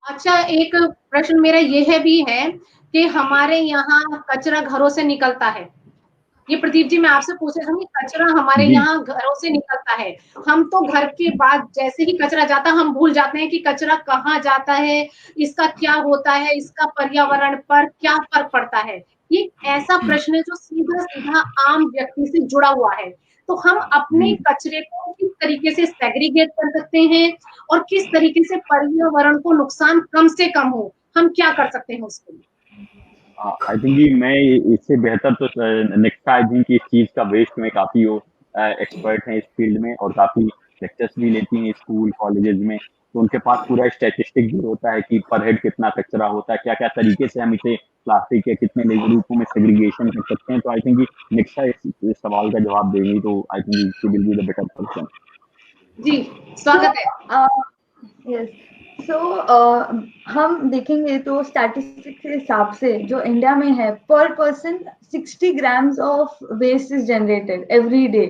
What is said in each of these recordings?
अच्छा, एक प्रश्न मेरा ये है भी है कि हमारे यहाँ कचरा घरों से निकलता है। ये प्रदीप जी मैं आपसे पूछ रही हूँ, कचरा हमारे जी यहाँ घरों से निकलता है। हम तो घर के बाद जैसे ही कचरा जाता है, हम भूल जाते हैं कि कचरा कहाँ जाता है, इसका क्या होता है, इसका पर्यावरण पर क्या फर्क पड़ता है। ये ऐसा जी प्रश्न है जो सीधा-सीधा आम व्यक्ति से जुड़ा हुआ है। तो हम अपने जी। कचरे को किस तरीके से सेग्रीगेट कर सकते हैं और किस तरीके से पर्यावरण को नुकसान कम से कम हो, हम क्या कर सकते हैं उसके लिए? आई थिंक कि मैं इससे बेहतर तो नेक्स्ट आई थिंक इस चीज़ का वेस्ट में काफ़ी वो एक्सपर्ट हैं इस फील्ड में और काफ़ी लेक्चर्स भी लेती हैं स्कूल कॉलेजेस में। तो उनके पास पूरा स्टैटिस्टिक भी होता है कि पर हेड कितना कचरा होता है, क्या-क्या तरीके से हम इसे प्लास्टिक के कितने रूपों में सेग्रीगेशन कर सकते हैं। तो आई थिंक कि नेक्स्ट इस सवाल का जवाब देंगी तो I think she will be the better person. जी, So, स्वागत है। uh, yes. So, हम देखेंगे तो स्टैटिस्टिक्स के हिसाब से जो इंडिया में है पर person 60 grams of waste is generated every day,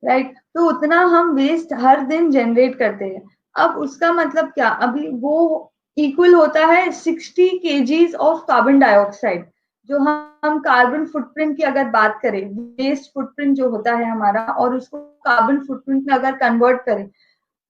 right? तो उतना हम वेस्ट हर दिन जनरेट करते हैं। अब उसका मतलब क्या, अभी वो इक्वल होता है 60 केजीज ऑफ कार्बन डाइऑक्साइड। जो हम कार्बन फुटप्रिंट की अगर बात करें, वेस्ट फुटप्रिंट जो होता है हमारा, और उसको कार्बन फुटप्रिंट में अगर कन्वर्ट करें,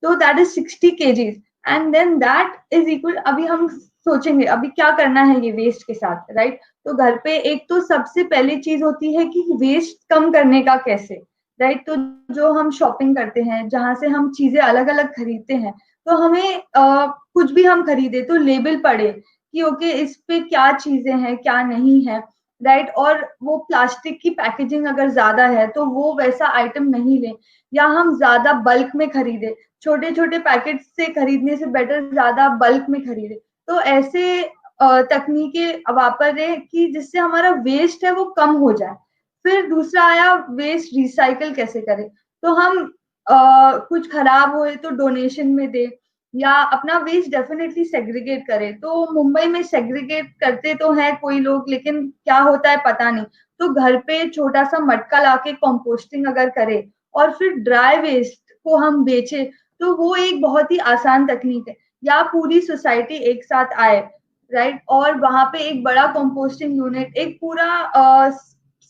तो that is 60 KGs. And then that is equal, अभी हम सोचेंगे अभी क्या करना है ये वेस्ट के साथ, राइट? तो घर पे एक तो सबसे पहली चीज होती है कि वेस्ट कम करने का कैसे, राइट? तो जो हम शॉपिंग करते हैं, जहां से हम चीजें अलग अलग खरीदते हैं, तो हमें कुछ भी हम खरीदे तो लेबल पढ़े कि ओके इस पे क्या चीजें हैं क्या नहीं है, राइट? और वो प्लास्टिक की पैकेजिंग अगर ज्यादा है तो वो वैसा आइटम नहीं ले, या हम ज्यादा बल्क में खरीदे, छोटे छोटे पैकेट से खरीदने से बेटर ज्यादा बल्क में खरीदे। तो ऐसे तकनीकें वापरे कि जिससे हमारा वेस्ट है वो कम हो जाए। फिर दूसरा आया वेस्ट रिसाइकल कैसे करें। तो हम कुछ खराब हुए तो डोनेशन में दे, या अपना वेस्ट डेफिनेटली सेग्रीगेट करें। तो मुंबई में सेग्रीगेट करते तो हैं कोई लोग, लेकिन क्या होता है पता नहीं। तो घर पे छोटा सा मटका लाके कंपोस्टिंग अगर करे और फिर ड्राई वेस्ट को हम बेचे, तो वो एक बहुत ही आसान तकनीक है। या पूरी सोसाइटी एक साथ आए, राइट, और वहां पे एक बड़ा कंपोस्टिंग यूनिट, एक पूरा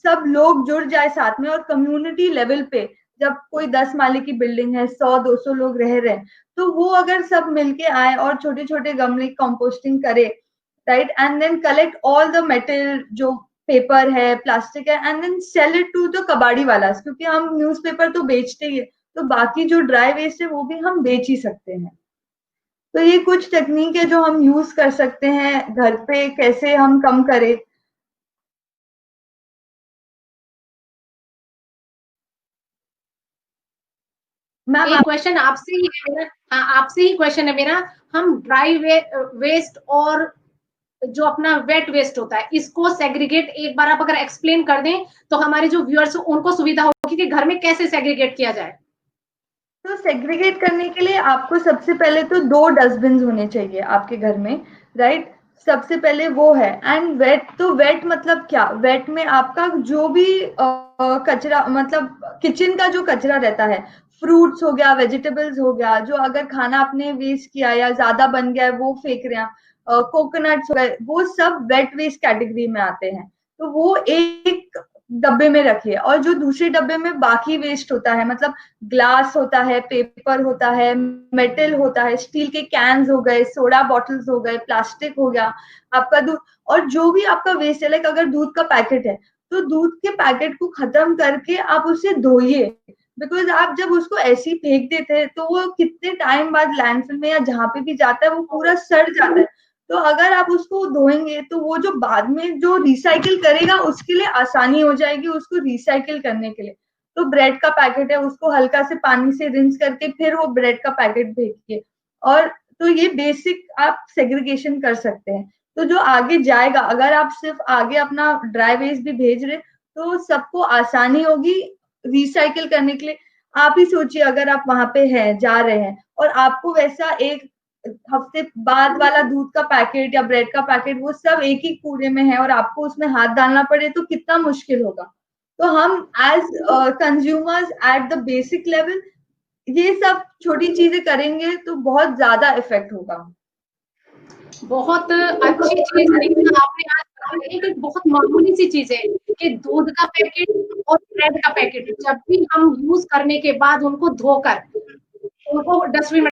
सब लोग जुड़ जाए साथ में, और कम्युनिटी लेवल पे जब कोई 10 माले की बिल्डिंग है, 100-200 लोग रह रहे हैं, तो वो अगर सब मिलके आए और छोटे छोटे गमले कंपोस्टिंग करे, right, and then collect all the metal जो पेपर है प्लास्टिक है, and then sell it to the कबाड़ी वाला, क्योंकि हम न्यूज़पेपर तो बेचते ही है, तो बाकी जो ड्राई वेस्ट है वो भी हम बेच ही सकते हैं। तो ये कुछ टेक्निक है जो हम यूज कर सकते हैं घर पे, कैसे हम कम करें। मैम एक क्वेश्चन आपसे ही है मेरा। हाँ, आपसे ही क्वेश्चन है मेरा। हम ड्राई वेस्ट और जो अपना वेट वेस्ट होता है, इसको सेग्रीगेट एक बार आप अगर एक्सप्लेन कर दें तो हमारे जो व्यूअर्स उनको सुविधा होगी कि घर में कैसे सेग्रीगेट किया जाए। तो सेग्रीगेट करने के लिए आपको सबसे पहले तो 2 डस्टबिन होने चाहिए आपके घर में, राइट? सबसे पहले वो है। एंड वेट, तो वेट मतलब क्या, वेट में आपका जो भी कचरा, मतलब किचन का जो कचरा रहता है, फ्रूट्स हो गया, वेजिटेबल्स हो गया, जो अगर खाना आपने वेस्ट किया या ज्यादा बन गया है वो फेंक रहे हैं, कोकोनट्स हो गए, वो सब वेट वेस्ट कैटेगरी में आते हैं। तो वो एक डब्बे में रखिए, और जो दूसरे डब्बे में बाकी वेस्ट होता है, मतलब ग्लास होता है, पेपर होता है, मेटल होता है, स्टील के कैन्स हो गए, सोडा बॉटल्स हो गए, प्लास्टिक हो गया, आपका दूध, और जो भी आपका वेस्ट है, लाइक अगर दूध का पैकेट है, तो दूध के पैकेट को खत्म करके आप उसे धोइए। बिकॉज आप जब उसको ऐसे ही फेंक देते हैं तो वो कितने टाइम बाद लैंडफिल में या जहां पे भी जाता है वो पूरा सड़ जाता है। तो अगर आप उसको धोएंगे तो वो जो बाद में जो रिसाइकिल करेगा उसके लिए आसानी हो जाएगी उसको रिसाइकिल करने के लिए। तो ब्रेड का पैकेट है, उसको हल्का से पानी से रिंस करके फिर वो ब्रेड का पैकेट फेंकिए। और तो ये बेसिक आप सेग्रीगेशन कर सकते हैं। तो जो आगे जाएगा, अगर आप सिर्फ आगे अपना ड्राई वेस्ट भी भेज रहे, तो सबको आसानी होगी रिसाइकिल करने के लिए। आप ही सोचिए, अगर आप वहां पे हैं, जा रहे हैं, और आपको वैसा एक हफ्ते बाद वाला दूध का पैकेट या ब्रेड का पैकेट वो सब एक ही कूड़े में है और आपको उसमें हाथ डालना पड़े, तो कितना मुश्किल होगा। तो हम as consumers at the basic level ये सब छोटी चीजें करेंगे तो बहुत ज्यादा इफेक्ट होगा। बहुत अच्छी चीज आपने आज बताई कि बहुत मामूली सी चीज है कि दूध का पैकेट और ब्रेड का पैकेट जब भी हम यूज करने के बाद उनको धोकर उनको डस्टबिन